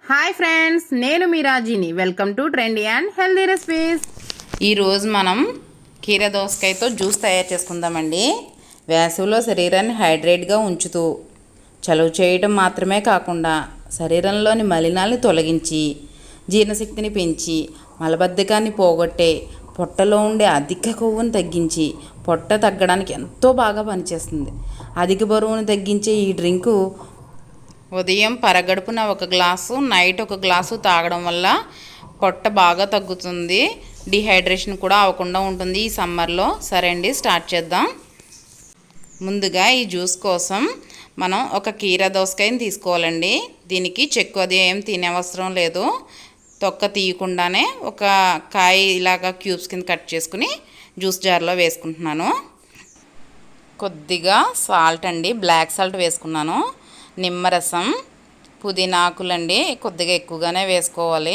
Hi friends, నేను మీ రాజీని. Welcome to trendy and healthy recipes. ఈరోజు మనం కీర దోసకాయతో జ్యూస్ తయారు చేసుకుందామండి. వేసవిలో శరీరాన్ని హైడ్రేట్గా ఉంచుతూ చలువ చేయడం మాత్రమే కాకుండా శరీరంలోని మలినాల్ని తొలగించి జీర్ణశక్తిని పెంచి మలబద్ధకాన్ని పోగొట్టే పొట్టలో ఉండే అధిక కొవ్వును తగ్గించి పొట్ట తగ్గడానికి ఎంతో బాగా పనిచేస్తుంది. అధిక బరువును తగ్గించే ఈ డ్రింకు ఉదయం పరగడుపున ఒక గ్లాసు, నైట్ ఒక గ్లాసు తాగడం వల్ల పొట్ట బాగా తగ్గుతుంది. డిహైడ్రేషన్ కూడా అవ్వకుండా ఉంటుంది ఈ సమ్మర్లో. సరే అండి, స్టార్ట్ చేద్దాం. ముందుగా ఈ జ్యూస్ కోసం మనం ఒక కీరా దోసకాయని తీసుకోవాలండి. దీనికి చెక్కు అది ఏం తినే అవసరం లేదు. తొక్క తీయకుండానే ఒక కాయ ఇలాగా క్యూబ్స్ కింద కట్ చేసుకుని జ్యూస్ జార్లో వేసుకుంటున్నాను. కొద్దిగా సాల్ట్ అండి, బ్లాక్ సాల్ట్ వేసుకున్నాను. నిమ్మరసం, పుదీనా ఆకులండి కొద్దిగా ఎక్కువగానే వేసుకోవాలి.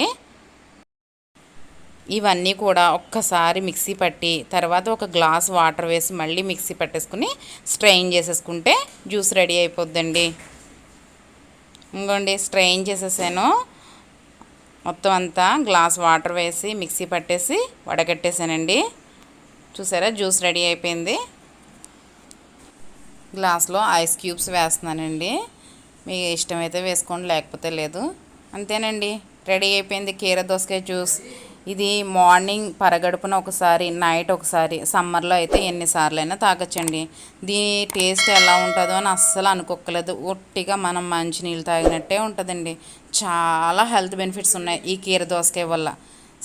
ఇవన్నీ కూడా ఒక్కసారి మిక్సీ పట్టి తర్వాత ఒక గ్లాస్ వాటర్ వేసి మళ్ళీ మిక్సీ పట్టేసుకుని స్ట్రెయిన్ చేసేసుకుంటే జ్యూస్ రెడీ అయిపోద్దండి. ఇంకోండి, స్ట్రెయిన్ చేసేసాను. మొత్తం అంతా గ్లాస్ వాటర్ వేసి మిక్సీ పట్టేసి వడగట్టేసానండి. చూసారా, జ్యూస్ రెడీ అయిపోయింది. గ్లాస్లో ఐస్ క్యూబ్స్ వేస్తున్నానండి. మీకు ఇష్టమైతే వేసుకోండి, లేకపోతే లేదు. అంతేనండి, రెడీ అయిపోయింది కీర దోసకాయ జ్యూస్. ఇది మార్నింగ్ పరగడుపున ఒకసారి, నైట్ ఒకసారి, సమ్మర్లో అయితే ఎన్నిసార్లు అయినా తాగొచ్చండి. దీని టేస్ట్ ఎలా ఉంటుందో అని అస్సలు అనుకోకలేదు. ఒట్టిగా మనం మంచినీళ్ళు తాగినట్టే ఉంటుందండి. చాలా హెల్త్ బెనిఫిట్స్ ఉన్నాయి ఈ కీర దోసకాయ వల్ల.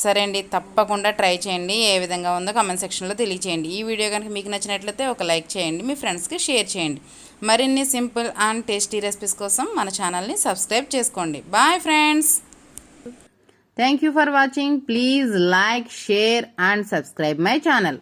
సరే అండి, తప్పకుండా ట్రై చేయండి. ఏ విధంగా ఉందో కామెంట్ సెక్షన్లో తెలియచేయండి. ఈ వీడియో కనుక మీకు నచ్చినట్లయితే ఒక లైక్ చేయండి, మీ ఫ్రెండ్స్కి షేర్ చేయండి. మరిన్ని సింపుల్ అండ్ టేస్టీ రెసిపీస్ కోసం మన ఛానల్ని సబ్స్క్రైబ్ చేసుకోండి. Bye friends. Thank you for watching. Please like, share and subscribe my channel.